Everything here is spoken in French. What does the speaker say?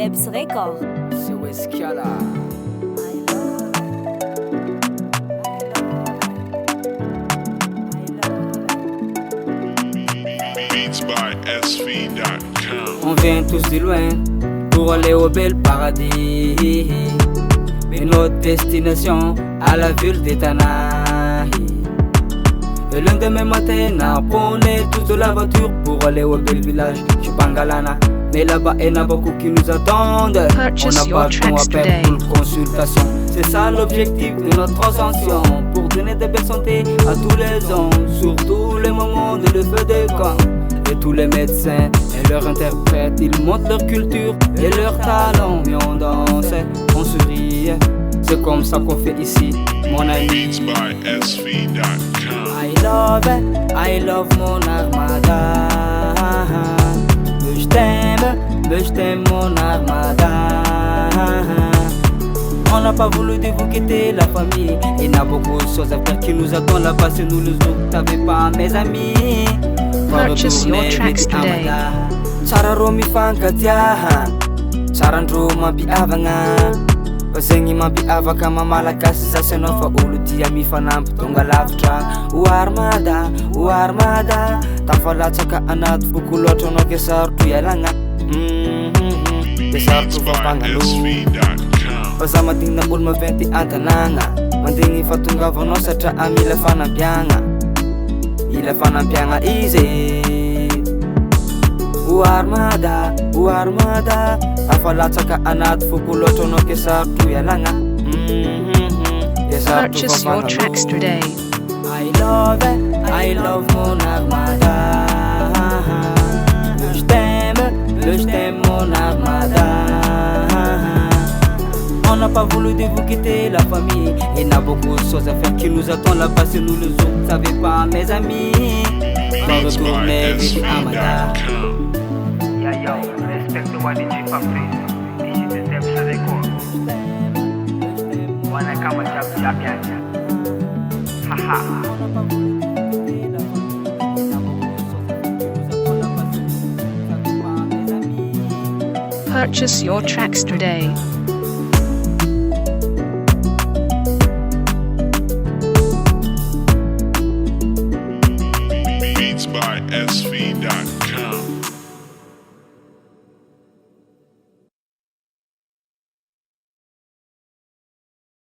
Debs Record. C'est Wescala. Beats by SV.com. On vient tous de loin pour aller au bel paradis, mais notre destination à la ville d'Etanahi. Le lendemain matin, on prenait toute la voiture pour aller au bel village Chupangalana. Mais là-bas, il y en a beaucoup qui nous attendent. On n'a pas de temps à perdre pour consultation. C'est ça l'objectif de notre ascension, pour donner de belle santé à tous les hommes, surtout les moments de le feu de camp. Et tous les médecins et leurs interprètes, ils montrent leur culture et leur talent. Mais on danse, on sourit, c'est comme ça qu'on fait ici, mon ami. Beats by SV.com. I love mon armada. Je t'aime mon armada. On n'a pas voulu de vous quitter la famille. Il y a beaucoup de choses à faire qui nous attendent là-bas. C'est nous les autres, t'avais pas mes amis. Purchase your tracks today. Tsara mifankatia, tsara ndro mampiavagna. Bazegny mampiavaka mamalagasy sasy anao fa olo dia mifanampy tonga lavitra. O armada tafalatsaka anaty foko loatra anao ke sarotro ialagna. Ke sarotro vampagnalo fa za madigna olo maventy an-tanagna. Mandigny fa tongavanao satria amila fanampiagna. Ila fanampiagna izy. O armada tafalatsaka anaty foko loatra anao ke sarotro ialagna. Purchase your tracks today. I love mon armada. Je t'aime mon armada. On n'a pas voulu de vous quitter la famille. Il y a beaucoup de choses à faire qui nous attendent là-bas. C'est nous les autres, vous savez pas mes amis. On va Beats by retourner vite Amada. SV.com. Yo, respect the one DJ Fabrice. This is the Debs Record. Wanna come and jab ya. Haha. Purchase your tracks today.